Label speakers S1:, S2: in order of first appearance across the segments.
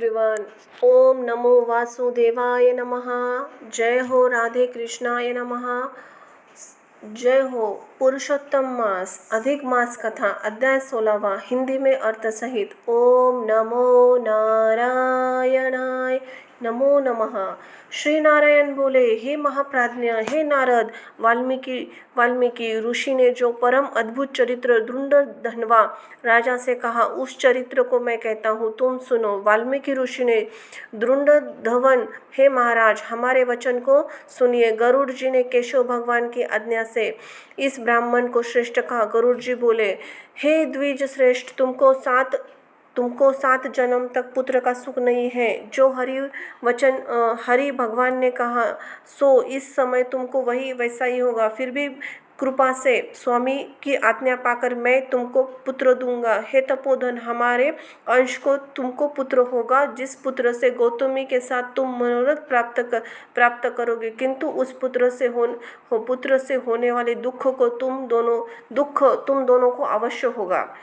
S1: Everyone. ओम नमो वासुदेवाय नमः। जय हो राधे कृष्णाय नमः। जय हो। पुरुषोत्तम मास अधिक मास कथा अध्याय 16वां हिंदी में अर्थ सहित। ओम नमो नारायणाय नमो नमः। श्री नारायण बोले, हे महाप्राज्ञ, हे नारद, वाल्मीकि ऋषि ने जो परम अद्भुत चरित्र धुंधनवा राजा से कहा, उस चरित्र को मैं कहता हूँ, तुम सुनो। वाल्मीकि ऋषि ने धुंधवन, हे महाराज, हमारे वचन को सुनिए। गरुड़ जी ने केशव भगवान की आज्ञा से इस ब्राह्मण को श्रेष्ठ कहा। गरुड़ जी बोले, हे द्विज श्रेष्ठ, तुमको 7 जन्म तक पुत्र का सुख नहीं है। जो हरि भगवान ने कहा सो इस समय तुमको वही वैसा ही होगा। फिर भी कृपा से स्वामी की आज्ञा पाकर मैं तुमको पुत्र दूंगा। हे तपोधन, हमारे अंश को तुमको पुत्र होगा, जिस पुत्र से गौतमी के साथ तुम मनोरथ प्राप्त करोगे। किंतु उस पुत्र से होने वाले दुख तुम दोनों को अवश्य होगा।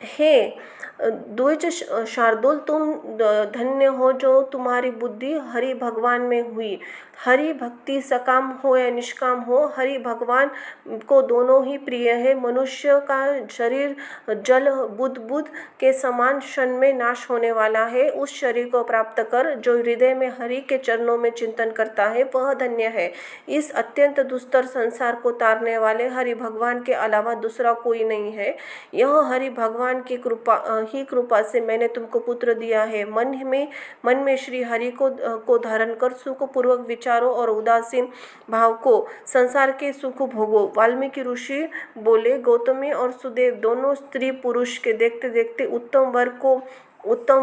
S1: हे द्विज शार्दुल, तुम धन्य हो जो तुम्हारी बुद्धि हरि भगवान में हुई। हरि भक्ति सकाम हो या निष्काम हो, हरि भगवान को दोनों ही प्रिय है। मनुष्य का शरीर जल बुद्ध के समान क्षण में नाश होने वाला है। उस शरीर को प्राप्त कर जो हृदय में हरि के चरणों में चिंतन करता है, वह धन्य है। इस अत्यंत दुस्तर संसार को तारने वाले हरि भगवान के अलावा दूसरा कोई नहीं है। यह हरि भगवान की कृपा से मैंने तुमको पुत्र दिया है। मन में श्री हरि को धारण कर सुख पूर्वक विचारो और उदासीन भाव को संसार के सुख भोगो। वाल्मीकि ऋषि बोले, गौतमी और सुदेव दोनों स्त्री पुरुष के देखते देखते उत्तम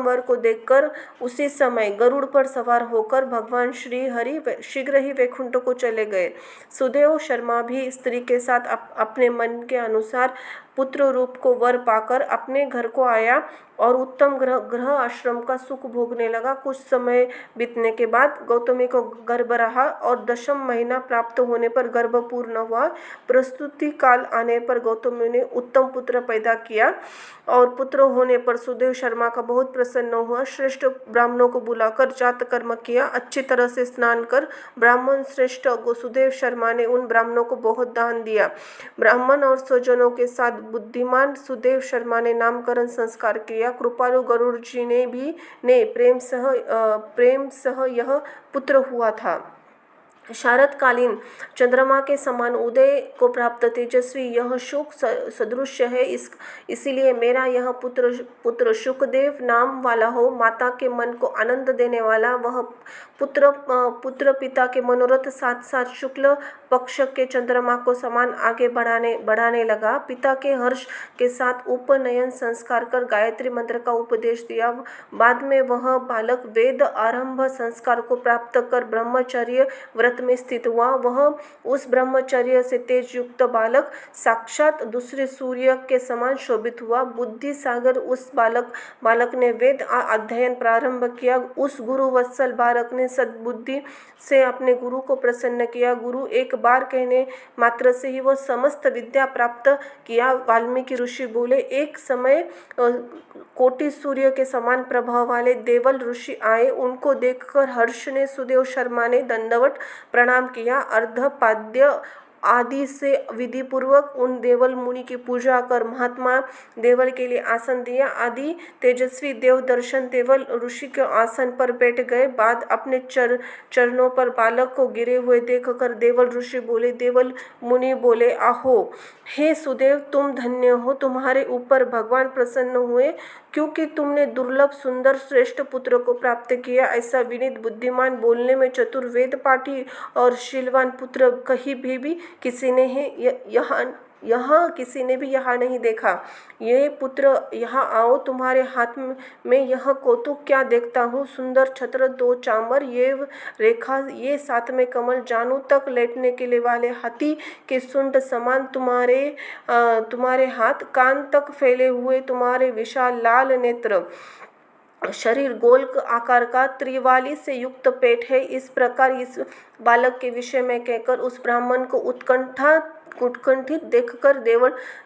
S1: वर को देखकर उसी समय गरुड़ पर सवार होकर भगवान श्री हरि शीघ्र ही वैकुंठ को चले गए। सुदेव शर्मा भी स्त्री के साथ अपने मन के अनुसार पुत्र रूप को वर पाकर अपने घर को आया और उत्तम ग्रह आश्रम का सुख भोगने लगा। कुछ समय बीतने के बाद गौतमी को गर्भ रहा और 10वां महीना प्राप्त होने पर गर्भ पूर्ण हुआ। प्रसूति काल आने पर गौतमी ने उत्तम पुत्र पैदा किया और पुत्र होने पर सुदेव शर्मा का बहुत प्रसन्न हुआ। श्रेष्ठ ब्राह्मणों को बुलाकर जात कर्म किया। अच्छी तरह से स्नान कर ब्राह्मण श्रेष्ठ सुदेव शर्मा ने उन ब्राह्मणों को बहुत दान दिया। ब्राह्मण और स्वजनों के साथ बुद्धिमान सुदेव शर्मा ने नामकरण संस्कार किया। कृपालु गरुड़ जी ने प्रेम सह यह पुत्र हुआ था। शारदकालीन चंद्रमा के समान उदय को प्राप्त तेजस्वी यह शुक सदृश है। इसीलिए मेरा यह पुत्र शुकदेव नाम वाला हो। माता के मन को आनंद देने वाला वह पुत्र पिता के मनोरथ साथ साथ शुक्ल पक्ष के चंद्रमा को समान आगे बढ़ाने लगा। पिता के हर्ष के साथ उपनयन संस्कार कर गायत्री मंत्र का उपदेश दिया। बाद में वह बालक वेद आरंभ संस्कार को प्राप्त कर ब्रह्मचर्य व्रत में स्थित हुआ। वह उस ब्रह्मचर्य से तेज युक्त बालक साक्षात दूसरे सूर्य के समान शोभित हुआ। बुद्धि सागर उस बालक ने वेद अध्ययन प्रारंभ किया। उस गुरु वत्सल बालक ने सद्बुद्धि से अपने गुरु को प्रसन्न किया। गुरु एक बार कहने मात्र से ही वह समस्त विद्या प्राप्त किया। वाल्मीकि ऋषि बोले, एक समय कोटि सूर्य के समान प्रभाव वाले देवल ऋषि आए। उनको देखकर हर्ष ने सुदेव शर्मा ने दंडवत प्रणाम किया। अर्धपाद्य आदि से विधि पूर्वक उन देवल मुनि की पूजा कर महात्मा देवल के लिए आसन दिया। आदि तेजस्वी देव दर्शन देवल ऋषि के आसन पर बैठ गए। बाद अपने चरणों पर बालक को गिरे हुए देखकर देवल ऋषि बोले, देवल मुनि बोले, आहो हे सुदेव, तुम धन्य हो। तुम्हारे ऊपर भगवान प्रसन्न हुए क्योंकि तुमने दुर्लभ सुंदर श्रेष्ठ पुत्र को प्राप्त किया। ऐसा विनीत बुद्धिमान बोलने में चतुर वेद पाठी और शीलवान पुत्र कहीं भी किसी ने भी यहाँ नहीं देखा। ये पुत्र यहाँ आओ, तुम्हारे हाथ में यह कौतुक क्या देखता हूँ। सुंदर छत्र, 2 चांबर, ये रेखा, ये 7 में कमल, जानू तक लेटने के लिए वाले हाथी के सुंड समान तुम्हारे हाथ, कान तक फैले हुए तुम्हारे विशाल लाल नेत्र, शरीर गोल आकार का, त्रिवाली से युक्त पेट है। इस प्रकार इस बालक के विषय में कहकर उस ब्राह्मण को उत्कंठित देखकर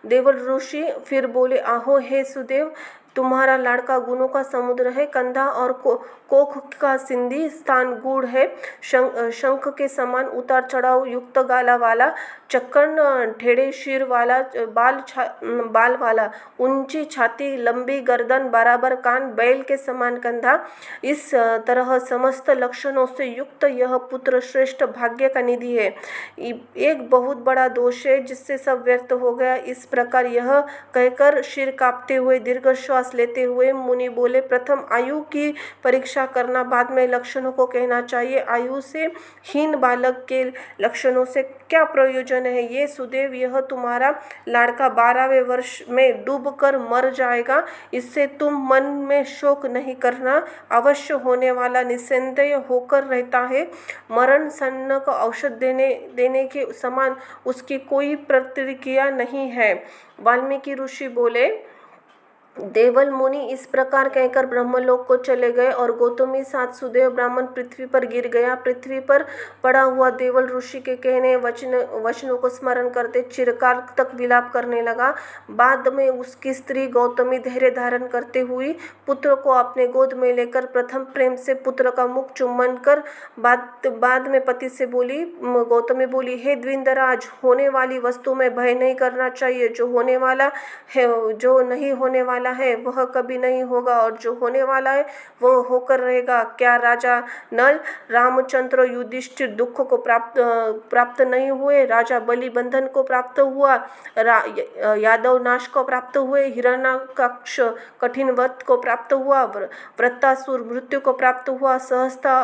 S1: देवल ऋषि फिर बोले, आहो हे सुदेव, तुम्हारा लाड़का गुणों का समुद्र है, कंधा और कोख का सिंधी स्थान गुड़ है, शंख के समान उतार चढ़ाव युक्त गाला वाला, चक्कन टेढ़े शीर वाला, बाल वाला, ऊंची छाती, लंबी गर्दन, बराबर कान, बैल के समान कंधा, इस तरह समस्त लक्षणों से युक्त यह पुत्र श्रेष्ठ भाग्य का निधि है। एक बहुत बड़ा दोष है जिससे सब व्यर्थ हो गया। इस प्रकार यह कहकर सिर कांपते हुए दीर्घ श्वास लेते हुए मुनि बोले, प्रथम आयु की परीक्षा करना, बाद में लक्षणों को कहना चाहिए। आयु से हीन बालक के लक्षणों से क्या प्रयोजन है? ये सुदेव, यह तुम्हारा लाड़का 12वें वर्ष में डूबकर मर जाएगा, इससे तुम मन में शोक नहीं करना। अवश्य होने वाला निस्संदेह होकर रहता है। मरण सन्न को औषध देने के समान उसकी कोई प्रतिक्रिया नहीं है। वाल्मीकि ऋषि बोले, देवल मुनि इस प्रकार कहकर ब्रह्मलोक को चले गए और गौतमी साथ सुदेव ब्राह्मण पृथ्वी पर गिर गया। पृथ्वी पर पड़ा हुआ देवल ऋषि के कहने वचनों को स्मरण करते चिरकाल तक विलाप करने लगा। बाद में उसकी स्त्री गौतमी धैर्य धारण करते हुई पुत्र को अपने गोद में लेकर प्रथम प्रेम से पुत्र का मुख चुम्बन कर बाद में पति से बोली, गौतमी बोली, हे द्विंदराज, होने वाली वस्तु में भय नहीं करना चाहिए। जो होने वाला है, जो नहीं होने वाला है वह कभी नहीं होगा, और जो होने वाला है वह होकर रहेगा। क्या राजा नल, रामचंद्र, युधिष्ठिर दुख को प्राप्त नहीं हुए? राजा बलि बंधन को प्राप्त हुआ, यादव नाश को प्राप्त हुए, हिरण्याक्ष कठिन व्रत को प्राप्त हुआ, वृत्तासुर मृत्यु को प्राप्त हुआ, सहस्ता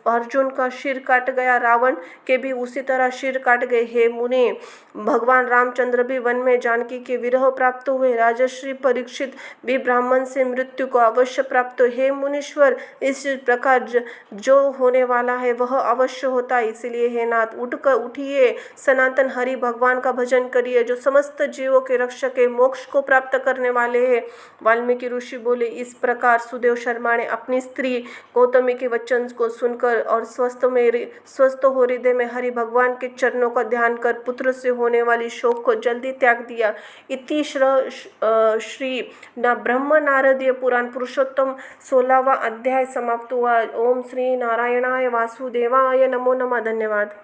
S1: अर्जुन का सिर काट गया, रावण के भी उसी तरह सिर काट गए। हे मुनि, भगवान रामचंद्र भी वन में जानकी के विरह प्राप्त हुए, राजश्री परीक्षित भी ब्राह्मण से मृत्यु को अवश्य प्राप्त। हे मुनीश्वर, इस प्रकार जो होने वाला है वह अवश्य होता है। इसलिए हे नाथ, उठिए, सनातन हरि भगवान का भजन करिए, जो समस्त जीवों के रक्षक है, मोक्ष को प्राप्त करने वाले हैं। वाल्मीकि ऋषि बोले। इस प्रकार सुदेव शर्मा ने अपनी स्त्री गौतमी के वचन को सुनकर और स्वस्थ हो हृदय में हरि भगवान के चरणों का ध्यान कर पुत्र से होने वाली शोक को जल्दी त्याग दिया। इति श्री ब्रह्म नारदीय पुराण पुरुषोत्तम 16वां अध्याय समाप्त हुआ। ओम श्री नारायणाय वासुदेवाय नमो नमः। धन्यवाद।